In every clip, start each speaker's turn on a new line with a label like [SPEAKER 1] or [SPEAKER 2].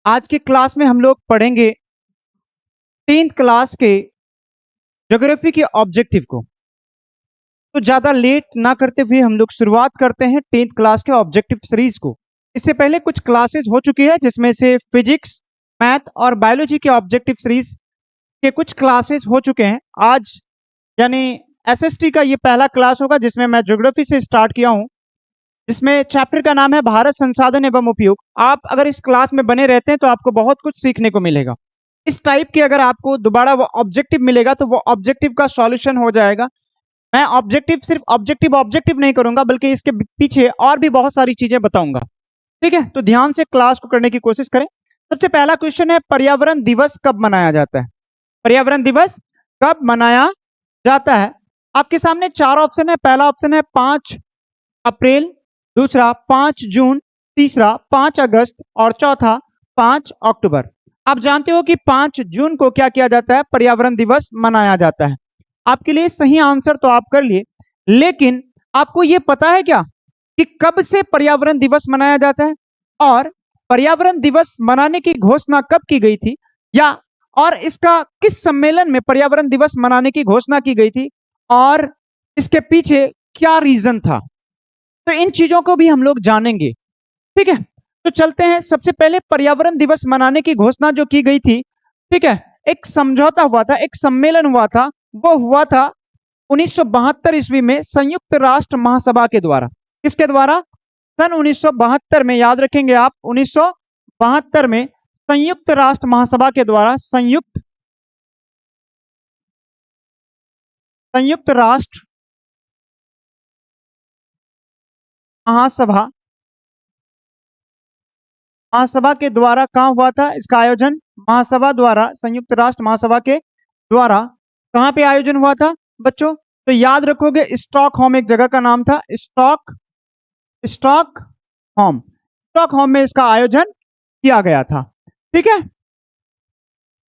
[SPEAKER 1] आज के क्लास में हम लोग पढ़ेंगे 10th क्लास के ज्योग्राफी के ऑब्जेक्टिव को। तो ज़्यादा लेट ना करते हुए हम लोग शुरुआत करते हैं 10th क्लास के ऑब्जेक्टिव सीरीज को। इससे पहले कुछ क्लासेस हो चुकी है जिसमें से फिजिक्स, मैथ और बायोलॉजी के ऑब्जेक्टिव सीरीज के कुछ क्लासेस हो चुके हैं। आज यानी एसएसटी का ये पहला क्लास होगा जिसमें मैं ज्योग्राफी से स्टार्ट किया हूँ, जिसमें चैप्टर का नाम है भारत संसाधन एवं उपयोग। आप अगर इस क्लास में बने रहते हैं तो आपको बहुत कुछ सीखने को मिलेगा। इस टाइप की अगर आपको दोबारा वो ऑब्जेक्टिव मिलेगा तो वो ऑब्जेक्टिव का सॉल्यूशन हो जाएगा। मैं ऑब्जेक्टिव सिर्फ ऑब्जेक्टिव ऑब्जेक्टिव नहीं करूंगा बल्कि इसके पीछे और भी बहुत सारी चीजें बताऊंगा। ठीक है, तो ध्यान से क्लास को करने की कोशिश करें। सबसे पहला क्वेश्चन है, पर्यावरण दिवस कब मनाया जाता है? पर्यावरण दिवस कब मनाया जाता है? आपके सामने चार ऑप्शन है। पहला ऑप्शन है 5 अप्रैल, दूसरा 5 जून, तीसरा 5 अगस्त और चौथा 5 अक्टूबर। आप जानते हो कि 5 जून को क्या किया जाता है? पर्यावरण दिवस मनाया जाता है। आपके लिए सही आंसर तो आप कर लिए, लेकिन आपको यह पता है क्या कि कब से पर्यावरण दिवस मनाया जाता है और पर्यावरण दिवस मनाने की घोषणा कब की गई थी, या और इसका किस सम्मेलन में पर्यावरण दिवस मनाने की घोषणा की गई थी और इसके पीछे क्या रीजन था? तो इन चीजों को भी हम लोग जानेंगे। ठीक है, तो चलते हैं। सबसे पहले पर्यावरण दिवस मनाने की घोषणा जो की गई थी, ठीक है, एक समझौता हुआ था, एक सम्मेलन हुआ था। वो हुआ था 1972 ईस्वी में संयुक्त राष्ट्र महासभा के द्वारा। किसके द्वारा? सन 1972 में, याद रखेंगे आप, 1972 में संयुक्त राष्ट्र महासभा के द्वारा संयुक्त राष्ट्र महासभा महासभा के द्वारा कहाँ हुआ था इसका आयोजन? महासभा द्वारा, संयुक्त राष्ट्र महासभा के द्वारा कहाँ पे आयोजन हुआ था बच्चों? तो याद रखोगे, स्टॉकहोम एक जगह का नाम था। स्टॉकहोम में इसका आयोजन किया गया था। ठीक है,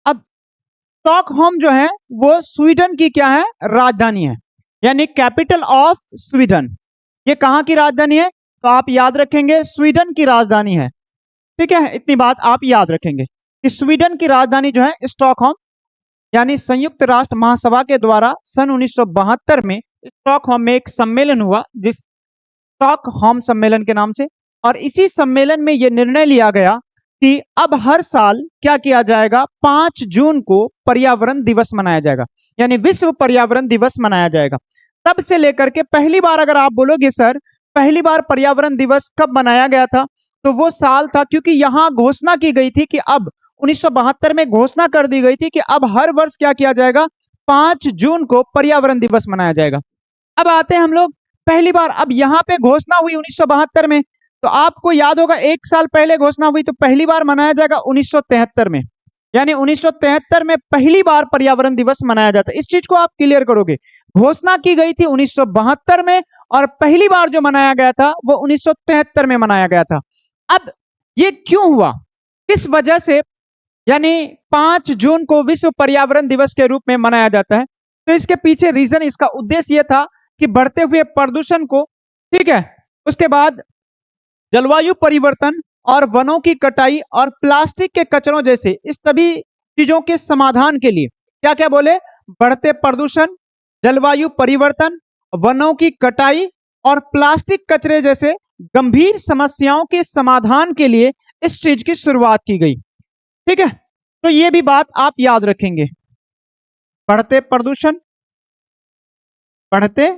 [SPEAKER 1] अब स्टॉकहोम जो है वो स्वीडन की क्या है? राजधानी है, यानी कैपिटल ऑफ स्वीडन। ये कहाँ की राजधानी है? तो आप याद रखेंगे स्वीडन की राजधानी है। ठीक है, इतनी बात आप याद रखेंगे कि स्वीडन की राजधानी जो है स्टॉकहोम, यानी संयुक्त राष्ट्र महासभा के द्वारा सन 1972 में स्टॉकहोम में एक सम्मेलन हुआ, जिस स्टॉकहोम सम्मेलन के नाम से। और इसी सम्मेलन में यह निर्णय लिया गया कि अब हर साल क्या किया जाएगा? 5 जून को पर्यावरण दिवस मनाया जाएगा, यानी विश्व पर्यावरण दिवस मनाया जाएगा। तब से लेकर के पहली बार, अगर आप बोलोगे सर पहली बार पर्यावरण दिवस कब मनाया गया था, तो वो साल था, क्योंकि यहां घोषणा की गई थी कि अब 1972 में घोषणा कर दी गई थी कि अब हर वर्ष क्या किया जाएगा? 5 जून को पर्यावरण दिवस मनाया जाएगा। अब आते हैं हम लोग पहली बार, अब यहां पे घोषणा हुई 1972 में, तो आपको याद होगा एक साल पहले घोषणा हुई, तो पहली बार मनाया जाएगा 1973 में, यानी 1973 में पहली बार पर्यावरण दिवस मनाया जाता है। इस चीज को आप क्लियर करोगे। घोषणा की गई थी 1972 में और पहली बार जो मनाया गया था वो 1973 में मनाया गया था। अब ये क्यों हुआ, किस वजह से यानी 5 जून को विश्व पर्यावरण दिवस के रूप में मनाया जाता है? तो इसके पीछे रीजन, इसका उद्देश्य यह था कि बढ़ते हुए प्रदूषण को, ठीक है, उसके बाद जलवायु परिवर्तन और वनों की कटाई और प्लास्टिक के कचरों जैसे इस सभी चीजों के समाधान के लिए, क्या क्या बोले? बढ़ते प्रदूषण, जलवायु परिवर्तन, वनों की कटाई और प्लास्टिक कचरे जैसे गंभीर समस्याओं के समाधान के लिए इस चीज की शुरुआत की गई। ठीक है, तो ये भी बात आप याद रखेंगे। बढ़ते प्रदूषण, बढ़ते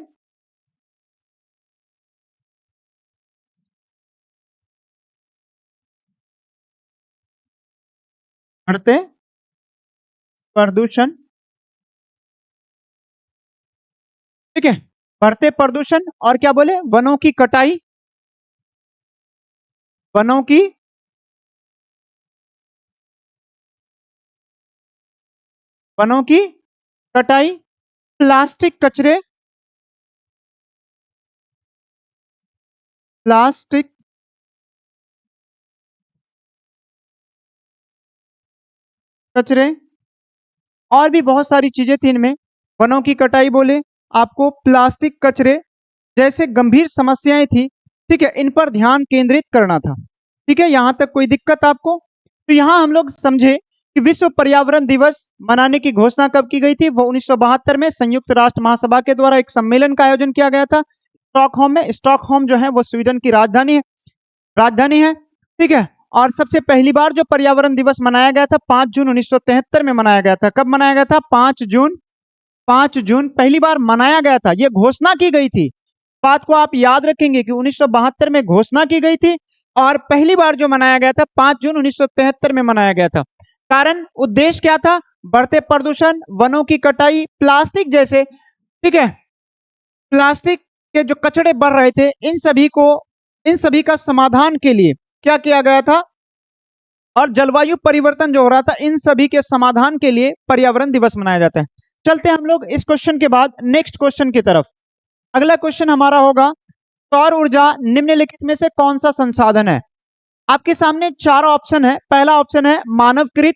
[SPEAKER 1] प्रदूषण, ठीक है, बढ़ते प्रदूषण और क्या बोले? वनों की कटाई, वनों की कटाई, प्लास्टिक कचरे, प्लास्टिक कचरे और भी बहुत सारी चीजें थी इनमें। वनों की कटाई बोले, आपको प्लास्टिक कचरे जैसे गंभीर समस्याएं थी, ठीक है, इन पर ध्यान केंद्रित करना था। ठीक है, यहां तक कोई दिक्कत आपको? तो यहां हम लोग समझे कि विश्व पर्यावरण दिवस मनाने की घोषणा कब की गई थी? वो 1972 में संयुक्त राष्ट्र महासभा के द्वारा एक सम्मेलन का आयोजन किया गया था स्टॉकहोम में। स्टॉकहोम जो है वो स्वीडन की राजधानी है, ठीक है। और सबसे पहली बार जो पर्यावरण दिवस मनाया गया था 5 जून 1973 में मनाया गया था। कब मनाया गया था? 5 जून पहली बार मनाया गया था, ये घोषणा की गई थी। बात को आप याद रखेंगे कि 1972 में घोषणा की गई थी और पहली बार जो मनाया गया था 5 जून 1973 में मनाया गया था। कारण उद्देश्य क्या था? बढ़ते प्रदूषण, वनों की कटाई, प्लास्टिक जैसे, ठीक है, प्लास्टिक के जो कचरे बढ़ रहे थे, इन सभी का समाधान के लिए क्या किया गया था? और जलवायु परिवर्तन जो हो रहा था, इन सभी के समाधान के लिए पर्यावरण दिवस मनाया जाता है। चलते हैं हम लोग इस क्वेश्चन के बाद नेक्स्ट क्वेश्चन की तरफ। अगला क्वेश्चन हमारा होगा, सौर ऊर्जा निम्नलिखित में से कौन सा संसाधन है? आपके सामने चार ऑप्शन है। पहला ऑप्शन है मानवकृत,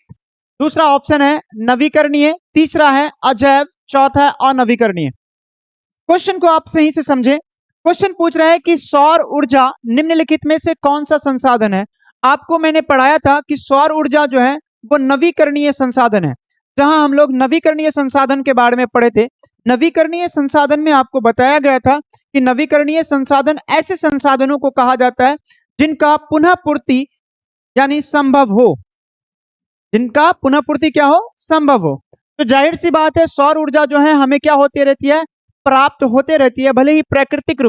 [SPEAKER 1] दूसरा ऑप्शन है नवीकरणीय, तीसरा है अजैव, चौथा है अनवीकरणीय। क्वेश्चन को आप सही से समझें। क्वेश्चन पूछ रहा है कि सौर ऊर्जा निम्नलिखित में से कौन सा संसाधन है? आपको मैंने पढ़ाया था कि सौर ऊर्जा जो है वो नवीकरणीय संसाधन है। जहां हम लोग नवीकरणीय संसाधन के बारे में पढ़े थे, नवीकरणीय संसाधन में आपको बताया गया था कि नवीकरणीय संसाधन ऐसे संसाधनों को कहा जाता है जिनका पुनः पूर्ति यानी संभव हो, जिनका पुनः पूर्ति क्या हो? संभव हो। तो जाहिर सी बात है सौर ऊर्जा जो है हमें क्या होती रहती है? प्राप्त होते रहती है, भले ही प्राकृतिक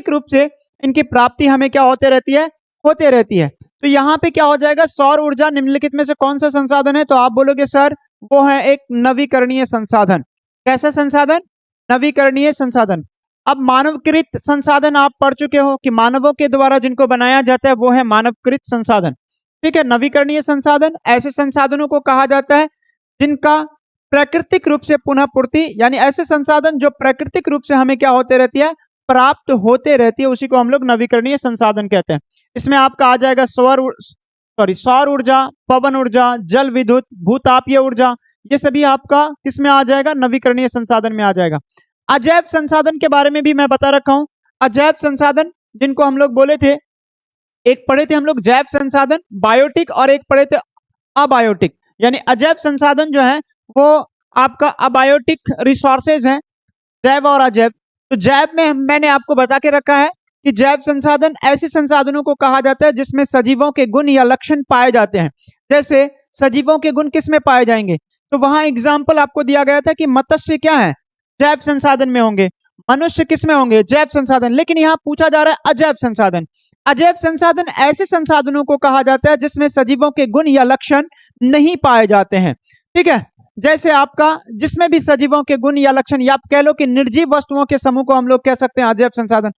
[SPEAKER 1] रूप से इनकी प्राप्ति हमें क्या होते रहती है? होते रहती है। तो यहाँ पे क्या हो जाएगा? सौर ऊर्जा निम्नलिखित में से कौन सा संसाधन है? तो आप बोलोगे सर वो है एक नवीकरणीय संसाधन। कैसा संसाधन? नवीकरणीय संसाधन। अब मानवकृत संसाधन आप पढ़ चुके हो कि मानवों के द्वारा जिनको बनाया जाता है वो है मानवकृत संसाधन, ठीक है। नवीकरणीय संसाधन ऐसे संसाधनों को कहा जाता है जिनका प्राकृतिक रूप से पुनः पूर्ति, यानी ऐसे संसाधन जो प्राकृतिक रूप से हमें क्या होते रहती है? प्राप्त होते रहती है, उसी को हम लोग नवीकरणीय संसाधन कहते हैं। इसमें आपका आ जाएगा सौर ऊर्जा, पवन ऊर्जा, जल विद्युत, भूतापीय ऊर्जा, ये सभी आपका किसमें आ जाएगा? नवीकरणीय संसाधन में आ जाएगा। अजैव संसाधन के बारे में भी मैं बता रखा हूं। अजैव संसाधन जिनको हम लोग बोले थे, एक पढ़े थे हम लोग जैव संसाधन बायोटिक और एक पढ़े थे अबायोटिक। यानी अजैव संसाधन जो है वो आपका अबायोटिक रिसोर्सेज हैं, जैव और अजैव। तो जैव में मैंने आपको बता के रखा है कि जैव संसाधन ऐसे संसाधनों को कहा जाता है जिसमें सजीवों के गुण या लक्षण पाए जाते हैं। जैसे सजीवों के गुण किस में पाए जाएंगे? तो वहां एग्जाम्पल आपको दिया गया था कि मत्स्य क्या है? जैव संसाधन में होंगे। मनुष्य किस में होंगे? जैव संसाधन। लेकिन यहाँ पूछा जा रहा है अजैव संसाधन। अजैव संसाधन ऐसे संसाधनों को कहा जाता है जिसमें सजीवों के गुण या लक्षण नहीं पाए जाते हैं, ठीक है। जैसे आपका जिसमें भी सजीवों के गुण या लक्षण, या आप कह लो कि निर्जीव वस्तुओं के समूह को हम लोग कह सकते हैं अजैव संसाधन।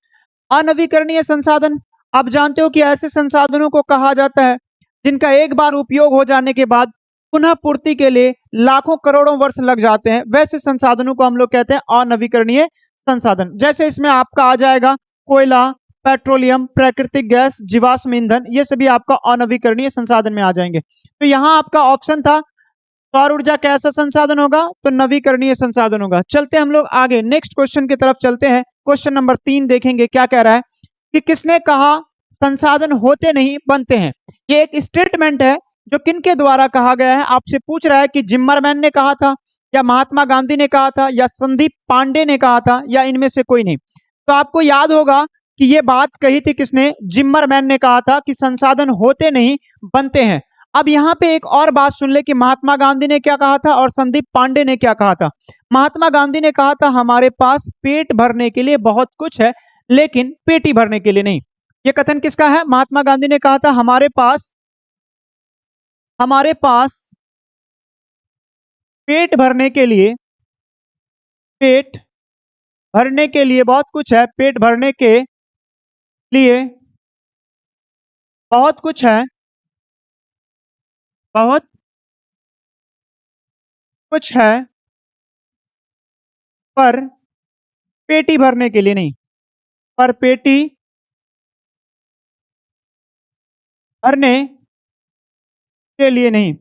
[SPEAKER 1] अनवीकरणीय संसाधन, आप जानते हो कि ऐसे संसाधनों को कहा जाता है जिनका एक बार उपयोग हो जाने के बाद पुनः पूर्ति के लिए लाखों करोड़ों वर्ष लग जाते हैं, वैसे संसाधनों को हम लोग कहते हैं अनवीकरणीय संसाधन। जैसे इसमें आपका आ जाएगा कोयला, पेट्रोलियम, प्राकृतिक गैस, जीवाश्म ईंधन, ये सभी आपका अनवीकरणीय संसाधन में आ जाएंगे। तो यहाँ आपका ऑप्शन था सौर ऊर्जा कैसा संसाधन होगा? तो नवीकरणीय संसाधन होगा। चलते हम लोग आगे नेक्स्ट क्वेश्चन की तरफ चलते हैं। क्वेश्चन नंबर 3 देखेंगे क्या कह रहा है कि किसने कहा संसाधन होते नहीं बनते हैं। ये एक स्टेटमेंट है जो किनके द्वारा कहा गया है? आपसे पूछ रहा है कि जिम्मरमैन ने कहा था, या महात्मा गांधी ने कहा था, या संदीप पांडे ने कहा था, या इनमें से कोई नहीं। तो आपको याद होगा कि ये बात कही थी किसने? जिम्मरमैन ने कहा था कि संसाधन होते नहीं बनते हैं। अब यहाँ पे एक और बात सुन ले कि महात्मा गांधी ने क्या कहा था और संदीप पांडे ने क्या कहा था। महात्मा गांधी ने कहा था हमारे पास पेट भरने के लिए बहुत कुछ है लेकिन पेटी भरने के लिए नहीं। ये कथन किसका है? महात्मा गांधी ने कहा था हमारे पास पेट भरने के लिए बहुत कुछ है, पेट भरने के लिए बहुत कुछ है, बहुत कुछ है, पर पेटी भरने के लिए नहीं, पर पेटी भरने के लिए नहीं।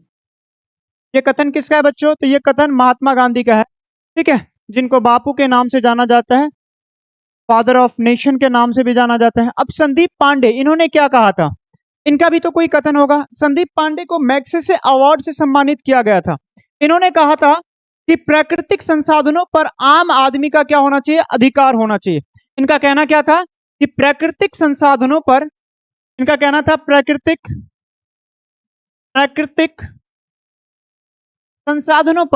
[SPEAKER 1] ये कथन किसका है बच्चों? तो ये कथन महात्मा गांधी का है, ठीक है, जिनको बापू के नाम से जाना जाता है, फादर ऑफ नेशन के नाम से भी जाना जाता है। अब संदीप पांडे, इन्होंने क्या कहा था? इनका भी तो कोई कथन होगा। संदीप पांडे को मैग्सेसे अवार्ड से सम्मानित किया गया था। इन्होंने कहा था कि प्राकृतिक संसाधनों पर आम आदमी का क्या होना चाहिए, अधिकार होना चाहिए। इनका कहना क्या था कि प्राकृतिक संसाधनों पर, इनका कहना था प्राकृतिक संसाधनों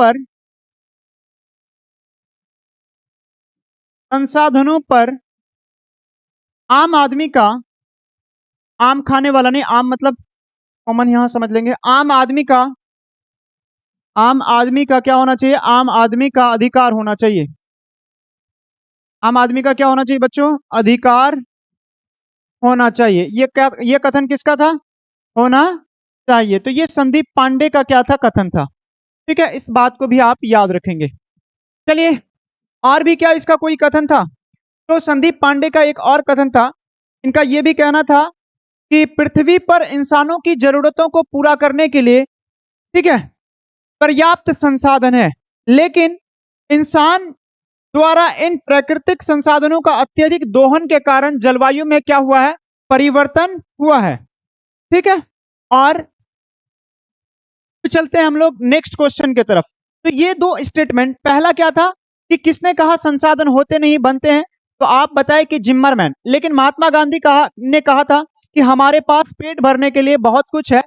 [SPEAKER 1] पर आम आदमी का, आम खाने वाला नहीं, आम मतलब कॉमन यहां समझ लेंगे, आम आदमी का क्या होना चाहिए, आम आदमी का अधिकार होना चाहिए। आम आदमी का क्या होना चाहिए बच्चों, अधिकार होना चाहिए। ये कथन किसका था, होना चाहिए। तो ये संदीप पांडे का क्या था, कथन था। ठीक है, इस बात को भी आप याद रखेंगे। चलिए, और भी क्या इसका कोई कथन था? तो संदीप पांडे का एक और कथन था। इनका यह भी कहना था कि पृथ्वी पर इंसानों की जरूरतों को पूरा करने के लिए, ठीक है, पर्याप्त संसाधन है, लेकिन इंसान द्वारा इन प्राकृतिक संसाधनों का अत्यधिक दोहन के कारण जलवायु में क्या हुआ है, परिवर्तन हुआ है। ठीक है, और चलते हैं हम लोग नेक्स्ट क्वेश्चन की तरफ। तो ये दो स्टेटमेंट, पहला क्या था कि किसने कहा संसाधन होते नहीं बनते हैं, तो आप बताएं कि जिम्मरमैन। लेकिन महात्मा गांधी ने कहा था कि हमारे पास पेट भरने के लिए बहुत कुछ है,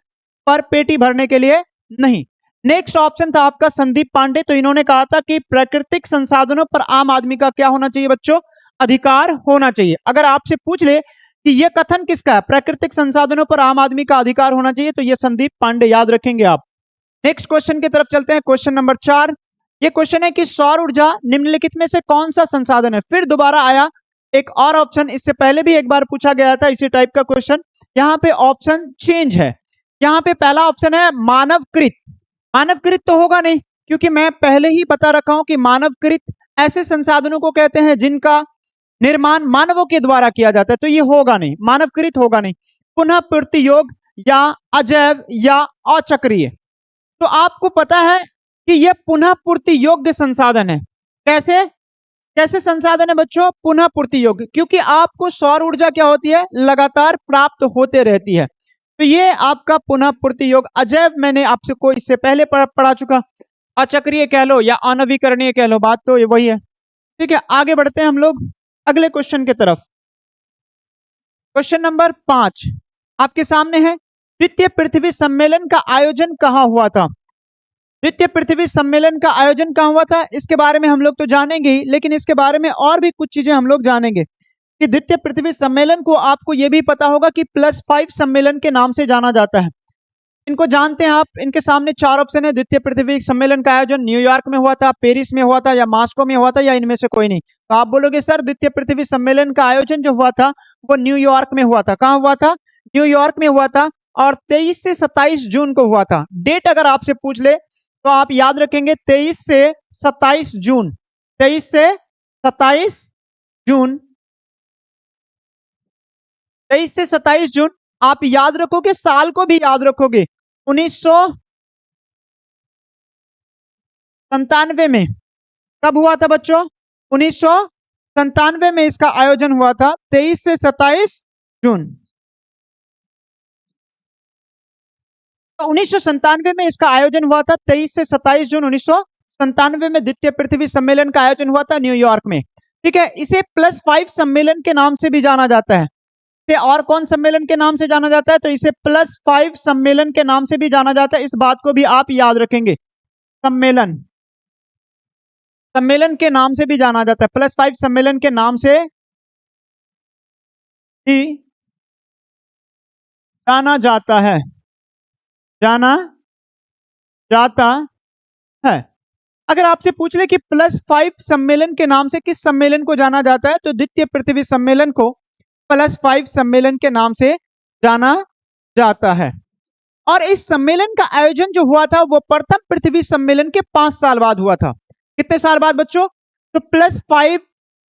[SPEAKER 1] पर पेटी भरने के लिए नहीं। नेक्स्ट ऑप्शन था आपका संदीप पांडे, तो इन्होंने कहा था कि प्राकृतिक संसाधनों पर आम आदमी का क्या होना चाहिए बच्चों, अधिकार होना चाहिए। अगर आपसे पूछ ले कि यह कथन किसका है, प्राकृतिक संसाधनों पर आम आदमी का अधिकार होना चाहिए, तो यह संदीप पांडे, याद रखेंगे आप। नेक्स्ट क्वेश्चन की तरफ चलते हैं, क्वेश्चन नंबर 4। ये क्वेश्चन है कि सौर ऊर्जा निम्नलिखित में से कौन सा संसाधन है। फिर दोबारा आया एक और ऑप्शन, इससे पहले भी एक बार पूछा गया था इसी टाइप का क्वेश्चन। यहाँ पे ऑप्शन चेंज है। यहाँ पे पहला ऑप्शन है मानवकृत। मानवकृत तो होगा नहीं, क्योंकि मैं पहले ही बता रखा हूं कि मानवकृत ऐसे संसाधनों को कहते हैं जिनका निर्माण मानवों के द्वारा किया जाता है, तो ये होगा नहीं, मानवकृत होगा नहीं। पुनः पूर्ति योग्य या अजैव या अचक्रीय। तो आपको पता है कि यह पुनः पूर्ति योग्य संसाधन है। कैसे कैसे संसाधन है बच्चों, पुनः पूर्ति योग्य, क्योंकि आपको सौर ऊर्जा क्या होती है, लगातार प्राप्त होते रहती है। तो ये आपका पुनः पूर्ति योग्य। अजैव मैंने आपसे को इससे पहले पढ़ा चुका, अचक्रीय कह लो या अनवीकरणीय कह लो, बात तो ये वही है। ठीक है, आगे बढ़ते हैं हम लोग अगले क्वेश्चन की तरफ। क्वेश्चन नंबर 5 आपके सामने है, द्वितीय पृथ्वी सम्मेलन का आयोजन कहां हुआ था। द्वितीय पृथ्वी सम्मेलन का आयोजन कहां हुआ था, इसके बारे में हम लोग तो जानेंगे ही, लेकिन इसके बारे में और भी कुछ चीजें हम लोग जानेंगे कि द्वितीय पृथ्वी सम्मेलन को आपको यह भी पता होगा कि +5 सम्मेलन के नाम से जाना जाता है। इनको जानते हैं आप, इनके सामने 4 ऑप्शन है। द्वितीय पृथ्वी सम्मेलन का आयोजन न्यूयॉर्क में हुआ था, पेरिस में हुआ था, या मॉस्को में हुआ था, या इनमें से कोई नहीं। तो आप बोलोगे सर द्वितीय पृथ्वी सम्मेलन का आयोजन जो हुआ था वो न्यूयॉर्क में हुआ था। कहां हुआ था, न्यूयॉर्क में हुआ था, और 23 से 27 जून को हुआ था। डेट अगर आपसे पूछ ले तो आप याद रखेंगे 23 से 27 जून, 23 से 27 जून, 23 से 27 जून आप याद रखोगे, साल को भी याद रखोगे। 1997 में कब हुआ था बच्चों, 1997 में इसका आयोजन हुआ था, 23 से 27 जून। तो 1997 में इसका आयोजन हुआ था, 23 से 27 जून 1997 में द्वितीय पृथ्वी सम्मेलन का आयोजन हुआ था न्यूयॉर्क में। ठीक है, इसे +5 सम्मेलन के नाम से भी जाना जाता है। इसे और कौन सम्मेलन के नाम से जाना जाता है, तो इसे +5 सम्मेलन के नाम से भी जाना जाता है। इस बात को भी आप याद रखेंगे, सम्मेलन सम्मेलन के नाम से भी जाना जाता है, +5 सम्मेलन के नाम से ही जाना जाता है, जाना जाता है। अगर आपसे पूछ ले कि +5 सम्मेलन के नाम से किस सम्मेलन को जाना जाता है, तो द्वितीय पृथ्वी सम्मेलन को +5 सम्मेलन के नाम से जाना जाता है। और इस सम्मेलन का आयोजन जो हुआ था वो प्रथम पृथ्वी सम्मेलन के 5 साल बाद हुआ था। कितने साल बाद बच्चों, तो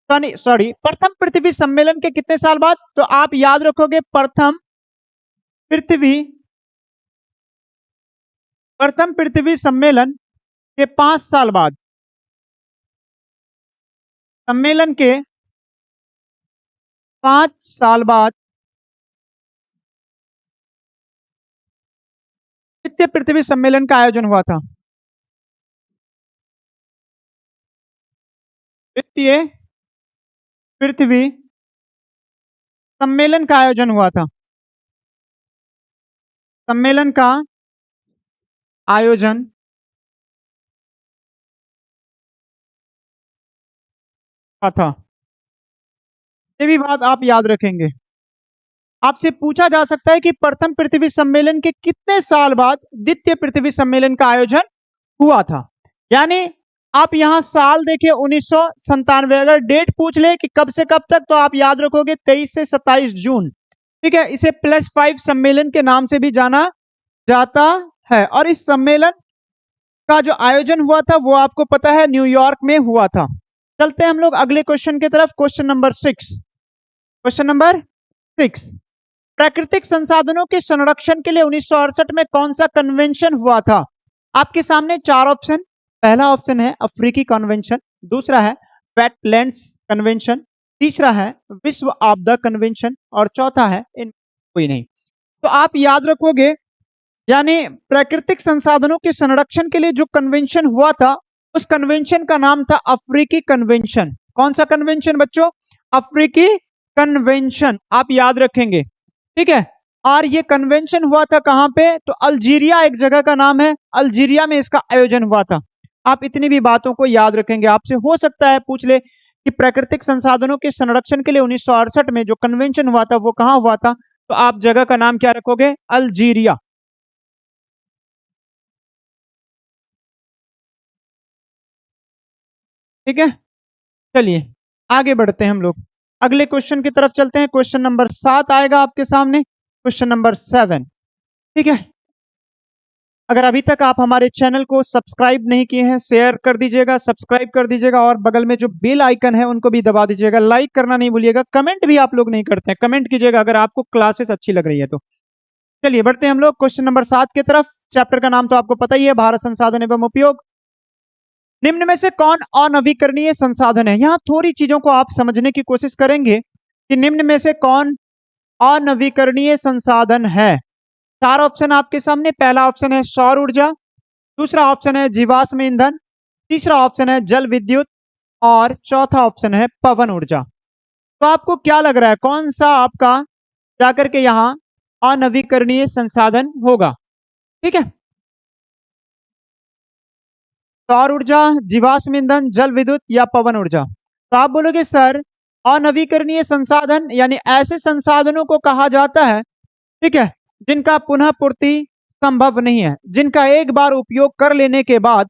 [SPEAKER 1] प्रथम पृथ्वी सम्मेलन के कितने साल बाद, तो आप याद रखोगे प्रथम पृथ्वी सम्मेलन के 5 साल बाद, सम्मेलन के 5 साल बाद द्वितीय पृथ्वी सम्मेलन का आयोजन हुआ था? द्वितीय पृथ्वी सम्मेलन का आयोजन हुआ था। सम्मेलन का आयोजन हुआ था। ये भी बात आप याद रखेंगे। आपसे पूछा जा सकता है कि प्रथम पृथ्वी सम्मेलन के कितने साल बाद द्वितीय पृथ्वी सम्मेलन का आयोजन हुआ था। यानी आप यहां साल देखिए 1997, अगर डेट पूछ ले कि कब से कब तक, तो आप याद रखोगे 23 से 27 जून। ठीक है, इसे +5 सम्मेलन के नाम से भी जाना जाता है। और इस सम्मेलन का जो आयोजन हुआ था वो आपको पता है न्यूयॉर्क में हुआ था। चलते हैं हम लोग अगले क्वेश्चन की तरफ। Question number 6। क्वेश्चन नंबर 6, प्राकृतिक संसाधनों के संरक्षण के लिए 1968 में कौन सा कन्वेंशन हुआ था? आपके सामने 4 ऑप्शन। पहला ऑप्शन है अफ्रीकी कन्वेंशन, दूसरा है वेटलैंड्स कन्वेंशन, तीसरा है विश्व आपदा कन्वेंशन और चौथा है इन कोई नहीं। तो आप याद रखोगे, यानी प्राकृतिक संसाधनों के संरक्षण के लिए जो कन्वेंशन हुआ था उस कन्वेंशन का नाम था अफ्रीकी कन्वेंशन। कौन सा कन्वेंशन बच्चों? अफ्रीकी कन्वेंशन, आप याद रखेंगे। ठीक है, और ये कन्वेंशन हुआ था कहां पे? तो अल्जीरिया एक जगह का नाम है, अल्जीरिया में इसका आयोजन हुआ था। आप इतनी भी बातों को याद रखेंगे। आपसे हो सकता है पूछ ले कि प्राकृतिक संसाधनों के संरक्षण के लिए 1968 में जो कन्वेंशन हुआ था वो कहां हुआ था, तो आप जगह का नाम क्या रखोगे? अल्जीरिया। ठीक है, चलिए आगे बढ़ते हैं हम लोग, अगले क्वेश्चन की तरफ चलते हैं। क्वेश्चन नंबर 7 आएगा आपके सामने। Question number 7। ठीक है, अगर अभी तक आप हमारे चैनल को सब्सक्राइब नहीं किए हैं, शेयर कर दीजिएगा, सब्सक्राइब कर दीजिएगा और बगल में जो बेल आइकन है उनको भी दबा दीजिएगा। लाइक करना नहीं भूलिएगा, कमेंट भी आप लोग नहीं करते हैं, कमेंट कीजिएगा अगर आपको क्लासेस अच्छी लग रही है तो। चलिए बढ़ते हैं हम लोग क्वेश्चन नंबर 7 की तरफ। चैप्टर का नाम तो आपको पता ही है, भारत संसाधन एवं उपयोग। निम्न में से कौन अनवीकरणीय संसाधन है? यहां थोड़ी चीजों को आप समझने की कोशिश करेंगे कि निम्न में से कौन अनवीकरणीय संसाधन है। 4 ऑप्शन आपके सामने। पहला ऑप्शन है सौर ऊर्जा, दूसरा ऑप्शन है जीवाश्म ईंधन, तीसरा ऑप्शन है जल विद्युत और चौथा ऑप्शन है पवन ऊर्जा। तो आपको क्या लग रहा है कौन सा आपका जाकर के यहाँ अनवीकरणीय संसाधन होगा? ठीक है, सौर ऊर्जा, जीवाश्म ईंधन, जल विद्युत या पवन ऊर्जा। तो आप बोलोगे सर अनवीकरणीय संसाधन यानी ऐसे संसाधनों को कहा जाता है, ठीक है, जिनका पुनः पूर्ति संभव नहीं है, जिनका एक बार उपयोग कर लेने के बाद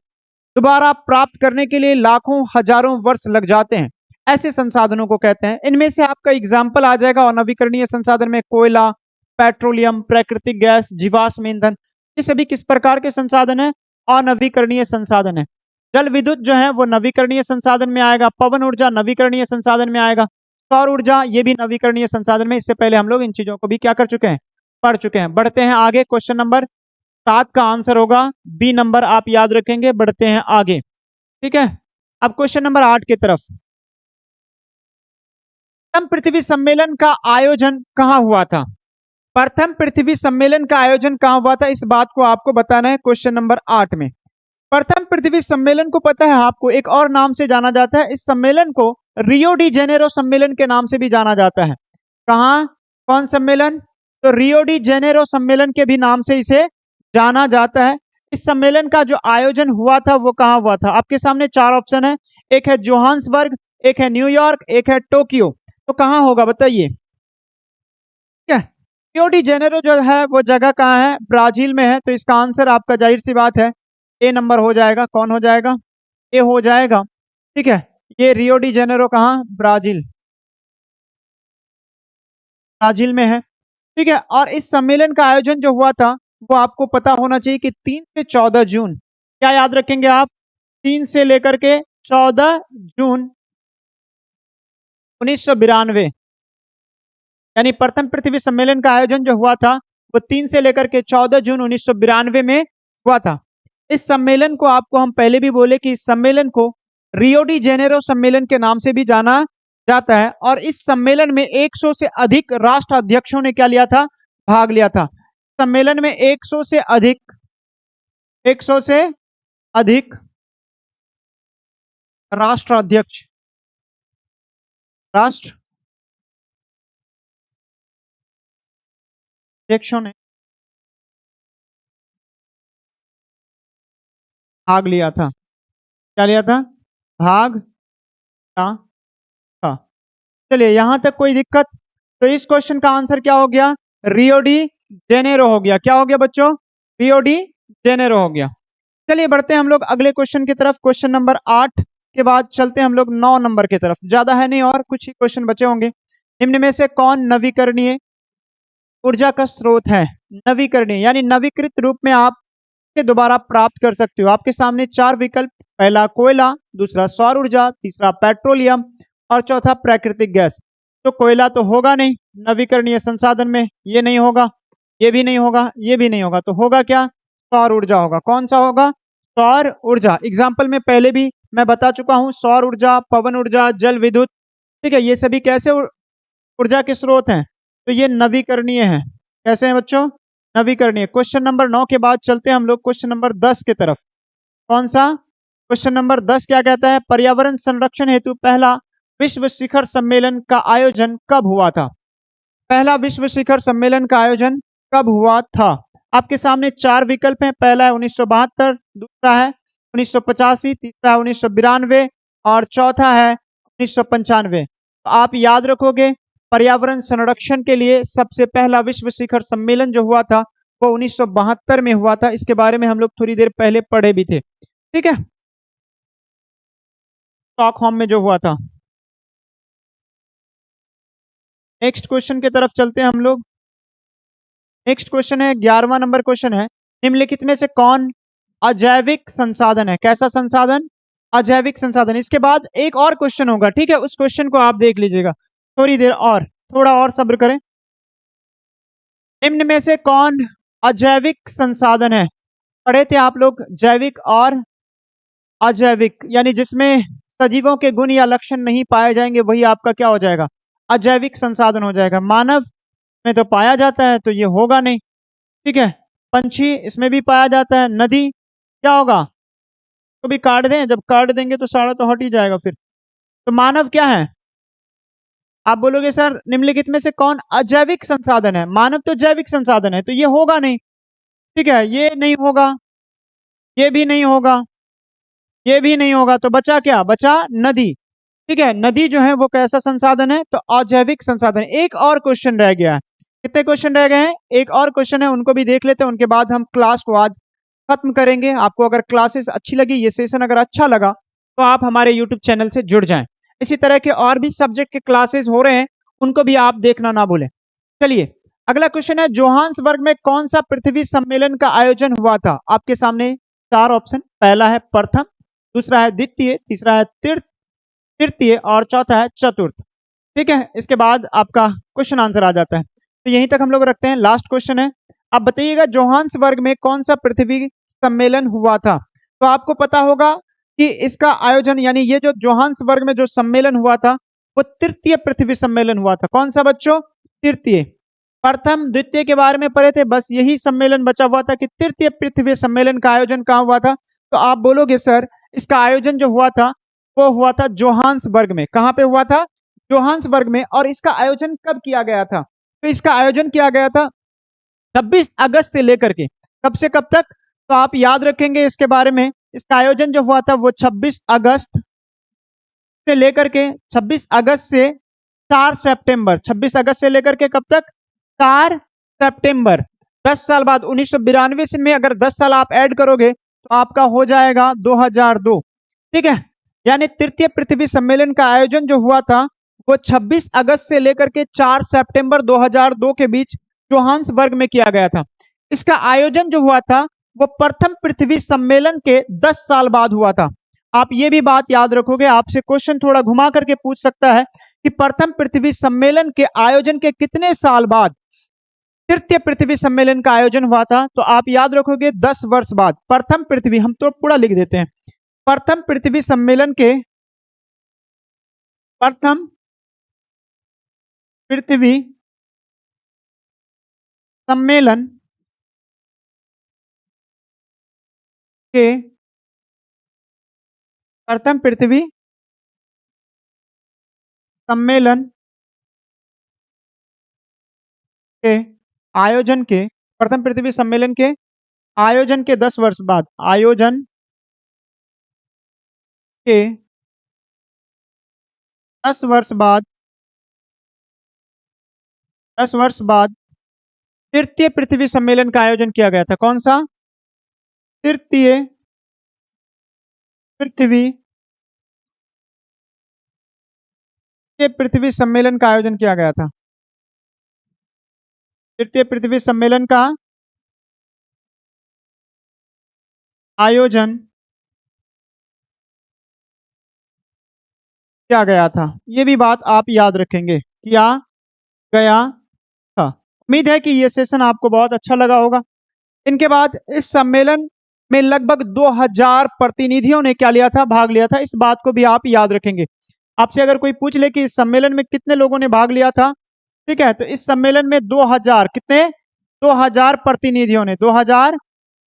[SPEAKER 1] दोबारा प्राप्त करने के लिए लाखों हजारों वर्ष लग जाते हैं, ऐसे संसाधनों को कहते हैं। इनमें से आपका एग्जाम्पल आ जाएगा अनवीकरणीय संसाधन में कोयला, पेट्रोलियम, प्राकृतिक गैस, जीवाश्म ईंधन। ये सभी किस प्रकार के संसाधन है? अनवीकरणीय संसाधन है। जल विद्युत जो है वो नवीकरणीय संसाधन में आएगा, पवन ऊर्जा नवीकरणीय संसाधन में आएगा, सौर ऊर्जा ये भी नवीकरणीय संसाधन में। इससे पहले हम लोग इन चीजों को भी क्या कर चुके हैं? पढ़ चुके हैं। बढ़ते हैं आगे, क्वेश्चन नंबर 7 का आंसर होगा बी नंबर, आप याद रखेंगे। बढ़ते हैं आगे, ठीक है। अब क्वेश्चन नंबर 8 की तरफ। प्रथम पृथ्वी सम्मेलन का आयोजन कहां हुआ था? प्रथम पृथ्वी सम्मेलन का आयोजन कहां हुआ था, इस बात को आपको बताना है क्वेश्चन नंबर 8 में। प्रथम पृथ्वी सम्मेलन को पता है आपको एक और नाम से जाना जाता है। इस सम्मेलन को रियो डी जेनेरो सम्मेलन के नाम से भी जाना जाता है। कहां? कौन सम्मेलन? तो रियो डी जेनेरो सम्मेलन के भी नाम से इसे जाना जाता है। इस सम्मेलन का जो आयोजन हुआ था वो कहां हुआ था? आपके सामने 4 ऑप्शन है, एक है जोहान्सबर्ग, एक है न्यूयॉर्क, एक है टोक्यो। तो कहां होगा बताइए? क्या रियो डी जेनेरो जो है वो जगह कहां है? ब्राजील में है। तो इसका आंसर आपका जाहिर सी बात है ए नंबर हो जाएगा। कौन हो जाएगा? ए हो जाएगा। ठीक है, ये रियो डी जेनेरो कहां? ब्राजील, ब्राजील में है। ठीक है, और इस सम्मेलन का आयोजन जो हुआ था वो आपको पता होना चाहिए कि 3 से 14 जून, क्या याद रखेंगे आप? 3 से लेकर के 14 जून 1992, यानी प्रथम पृथ्वी सम्मेलन का आयोजन जो हुआ था वो 3 से लेकर के 14 जून 1992 में हुआ था। इस सम्मेलन को आपको हम पहले भी बोले कि इस सम्मेलन को रियो डी जेनेरो सम्मेलन के नाम से भी जाना जाता है। और इस सम्मेलन में 100 से अधिक राष्ट्र अध्यक्षों ने क्या लिया था? भाग लिया था। सम्मेलन में 100 से अधिक 100 से अधिक राष्ट्राध्यक्ष राष्ट्राध्यक्षों ने भाग लिया था। क्या लिया था? भाग लिया था। चलिए यहां तक कोई दिक्कत? तो इस क्वेश्चन का आंसर क्या हो गया? रियो डी जेनेरो हो गया। क्या हो गया बच्चों? रियो डी जेनेरो हो गया। चलिए बढ़ते हैं हम लोग अगले क्वेश्चन की तरफ। क्वेश्चन नंबर 8 के बाद चलते हैं हम लोग 9 नंबर की तरफ। ज्यादा है नहीं और कुछ ही क्वेश्चन बचे होंगे। निम्न में से कौन नवीकरणीय ऊर्जा का स्रोत है? नवीकरणीय यानी नवीकृत रूप में आप इसे दोबारा प्राप्त कर सकते हो। आपके सामने 4 विकल्प, पहला कोयला, दूसरा सौर ऊर्जा, तीसरा पेट्रोलियम और चौथा प्राकृतिक गैस। तो कोयला तो होगा नहीं नवीकरणीय संसाधन में, ये नहीं होगा, ये भी नहीं होगा, ये भी नहीं होगा। तो होगा क्या? सौर ऊर्जा होगा। कौन सा होगा? सौर ऊर्जा। एग्जाम्पल में पहले भी मैं बता चुका हूं, सौर ऊर्जा, पवन ऊर्जा, जल विद्युत, ठीक है, ये सभी कैसे ऊर्जा के स्रोत हैं? तो ये नवीकरणीय है। कैसे हैं बच्चों? नवीकरणीय। क्वेश्चन नंबर 9 के बाद चलते हैं हम लोग क्वेश्चन नंबर 10 की तरफ। कौन सा? क्वेश्चन नंबर 10 क्या कहता है? पर्यावरण संरक्षण हेतु पहला विश्व शिखर सम्मेलन का आयोजन कब हुआ था? पहला विश्व शिखर सम्मेलन का आयोजन कब हुआ था? आपके सामने 4 विकल्प हैं, पहला है 1972, दूसरा है 1985, तीसरा है 1992 और चौथा है 1995। तो आप याद रखोगे पर्यावरण संरक्षण के लिए सबसे पहला विश्व शिखर सम्मेलन जो हुआ था वो 1972 में हुआ था। इसके बारे में हम लोग थोड़ी देर पहले पढ़े भी थे, ठीक है, स्टॉकहोम में जो हुआ था। नेक्स्ट क्वेश्चन की तरफ चलते हैं हम लोग। नेक्स्ट क्वेश्चन है 11वां नंबर क्वेश्चन है, निम्नलिखित में से कौन अजैविक संसाधन है? कैसा संसाधन? अजैविक संसाधन। इसके बाद एक और क्वेश्चन होगा, ठीक है, उस क्वेश्चन को आप देख लीजिएगा थोड़ी देर और, थोड़ा और सब्र करें। निम्न में से कौन अजैविक संसाधन है? पढ़े थे आप लोग जैविक और अजैविक, यानी जिसमें सजीवों के गुण या लक्षण नहीं पाए जाएंगे वही आपका क्या हो जाएगा? अजैविक संसाधन हो जाएगा। मानव में तो पाया जाता है तो ये होगा नहीं, ठीक है। पंछी इसमें भी पाया जाता है। नदी क्या होगा? तो भी काट दें, जब काट देंगे तो सारा तो हट ही जाएगा फिर। तो मानव क्या है? आप बोलोगे सर निम्नलिखित में से कौन अजैविक संसाधन है? मानव तो जैविक संसाधन है, तो ये होगा नहीं, ठीक है, ये नहीं होगा, ये भी नहीं होगा, ये भी नहीं होगा। तो बचा क्या? बचा नदी, ठीक है। नदी जो है वो कैसा संसाधन है? तो अजैविक संसाधन। एक और क्वेश्चन रह गया है। कितने क्वेश्चन रह गए हैं? एक और क्वेश्चन है, उनको भी देख लेते हैं, उनके बाद हम क्लास को आज खत्म करेंगे। आपको अगर क्लासेस अच्छी लगी, ये सेशन अगर अच्छा लगा, तो आप हमारे यूट्यूब चैनल से जुड़ जाएं। इसी तरह के और भी सब्जेक्ट के क्लासेस हो रहे हैं, उनको भी आप देखना ना भूलें। चलिए अगला क्वेश्चन है, जोहान्सबर्ग में कौन सा पृथ्वी सम्मेलन का आयोजन हुआ था? आपके सामने 4 ऑप्शन, पहला है प्रथम, दूसरा है द्वितीय, तीसरा है तृतीय और चौथा है चतुर्थ, ठीक है। इसके बाद आपका क्वेश्चन आंसर आ जाता है। तो यहीं तक हम लोग रखते हैं। लास्ट क्वेश्चन है, आप बताइएगा जोहान्सबर्ग में कौन सा पृथ्वी सम्मेलन हुआ था? तो आपको पता होगा कि इसका आयोजन, यानी ये जो जोहान्सबर्ग में जो सम्मेलन हुआ था वो तृतीय पृथ्वी सम्मेलन हुआ था। कौन सा बच्चों? तृतीय। प्रथम द्वितीय के बारे में पढ़े थे, बस यही सम्मेलन बचा हुआ था कि तृतीय पृथ्वी सम्मेलन का आयोजन कहाँ हुआ था? तो आप बोलोगे सर इसका आयोजन जो हुआ था वो हुआ था जोहान्सबर्ग में। कहाँ पे हुआ था? जोहान्सबर्ग में। और इसका आयोजन कब किया गया था? तो इसका आयोजन किया गया था 26 अगस्त से लेकर के, कब से कब तक? तो आप याद रखेंगे इसके बारे में, इसका आयोजन जो हुआ था वो 26 अगस्त से लेकर के 26 अगस्त से 4 सितंबर, 26 अगस्त से लेकर के कब तक? 4 सितंबर। 10 साल बाद 1992 से में अगर 10 साल आप ऐड करोगे तो आपका हो जाएगा 2002, ठीक है। यानी तृतीय पृथ्वी सम्मेलन का आयोजन जो हुआ था वो 26 अगस्त से लेकर के 4 सितंबर 2002 के बीच जोहान्सबर्ग में किया गया था। इसका आयोजन जो हुआ था वो प्रथम पृथ्वी सम्मेलन के 10 साल बाद हुआ था। आप ये भी बात याद रखोगे, आपसे क्वेश्चन थोड़ा घुमा करके पूछ सकता है कि प्रथम पृथ्वी सम्मेलन के आयोजन के कितने साल बाद तृतीय पृथ्वी सम्मेलन का आयोजन हुआ था? तो आप याद रखोगे 10 वर्ष बाद। प्रथम पृथ्वी, हम तो पूरा लिख देते हैं, प्रथम पृथ्वी सम्मेलन के, प्रथम पृथ्वी सम्मेलन के प्रथम पृथ्वी सम्मेलन के आयोजन के प्रथम पृथ्वी सम्मेलन के आयोजन के 10 वर्ष बाद, आयोजन के 10 वर्ष बाद, 10 वर्ष बाद तृतीय पृथ्वी सम्मेलन का आयोजन किया गया था। कौन सा? तृतीय पृथ्वी सम्मेलन का आयोजन किया गया था। तृतीय पृथ्वी सम्मेलन का आयोजन किया गया था। ये भी बात आप याद रखेंगे, किया गया था। उम्मीद है कि ये सेशन आपको बहुत अच्छा लगा होगा। इनके बाद इस सम्मेलन में लगभग 2000 प्रतिनिधियों ने क्या लिया था? भाग लिया था। इस बात को भी आप याद रखेंगे। आपसे अगर कोई पूछ ले कि इस सम्मेलन में कितने लोगों ने भाग लिया था, ठीक है, तो इस सम्मेलन में 2000 कितने? 2000 प्रतिनिधियों ने 2000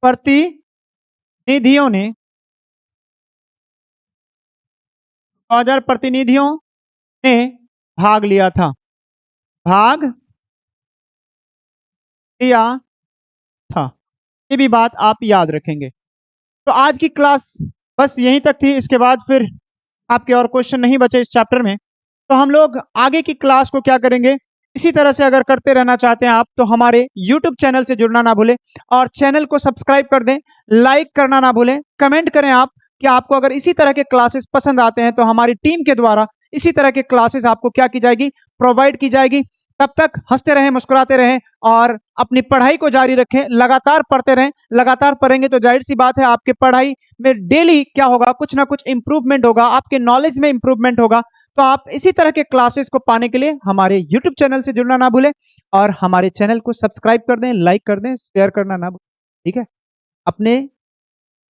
[SPEAKER 1] प्रतिनिधियों ने 2000 प्रतिनिधियों ने भाग लिया था। भाग लिया था। ये भी बात आप याद रखेंगे। तो आज की क्लास बस यहीं तक थी। इसके बाद फिर आपके और क्वेश्चन नहीं बचे इस चैप्टर में। तो हम लोग आगे की क्लास को क्या करेंगे, इसी तरह से अगर करते रहना चाहते हैं आप, तो हमारे YouTube चैनल से जुड़ना ना भूलें और चैनल को सब्सक्राइब कर दें, लाइक करना ना भूलें, कमेंट करें आप कि आपको अगर इसी तरह के क्लासेस पसंद आते हैं तो हमारी टीम के द्वारा इसी तरह के क्लासेस आपको क्या की जाएगी? प्रोवाइड की जाएगी। तब तक हंसते रहें, मुस्कुराते रहें और अपनी पढ़ाई को जारी रखें। लगातार पढ़ते रहें। लगातार पढ़ेंगे तो जाहिर सी बात है आपके पढ़ाई में डेली क्या होगा? कुछ ना कुछ इंप्रूवमेंट होगा, आपके नॉलेज में इंप्रूवमेंट होगा। तो आप इसी तरह के क्लासेस को पाने के लिए हमारे YouTube चैनल से जुड़ना ना भूलें और हमारे चैनल को सब्सक्राइब कर दें, लाइक कर दें, शेयर करना ना भूलें। ठीक है, अपने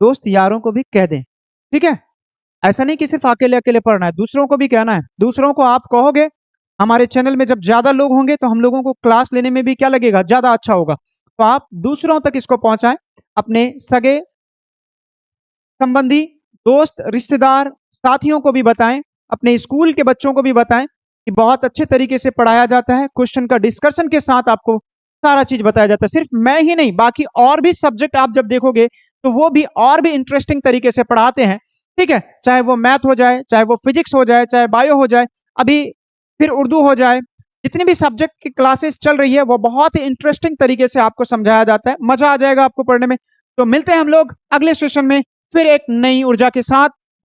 [SPEAKER 1] दोस्त यारों को भी कह दें। ठीक है, ऐसा नहीं कि सिर्फ अकेले अकेले पढ़ना है, दूसरों को भी कहना है। दूसरों को आप कहोगे, हमारे चैनल में जब ज्यादा लोग होंगे तो हम लोगों को क्लास लेने में भी क्या लगेगा? ज्यादा अच्छा होगा। तो आप दूसरों तक इसको पहुंचाएं, अपने सगे संबंधी, दोस्त, रिश्तेदार, साथियों को भी बताएं, अपने स्कूल के बच्चों को भी बताएं कि बहुत अच्छे तरीके से पढ़ाया जाता है। क्वेश्चन का डिस्कशन के साथ आपको सारा चीज बताया जाता है। सिर्फ मैं ही नहीं, बाकी और भी सब्जेक्ट आप जब देखोगे तो वो भी और भी इंटरेस्टिंग तरीके से पढ़ाते हैं। ठीक है, चाहे वो मैथ हो जाए, चाहे वो फिजिक्स हो जाए, चाहे बायो हो जाए, अभी फिर उर्दू हो जाए, जितनी भी सब्जेक्ट की क्लासेस चल रही है वो बहुत ही इंटरेस्टिंग तरीके से आपको समझाया जाता है। मजा आ जाएगा आपको पढ़ने में। तो मिलते हैं हम लोग अगले सेशन में फिर एक नई ऊर्जा के साथ।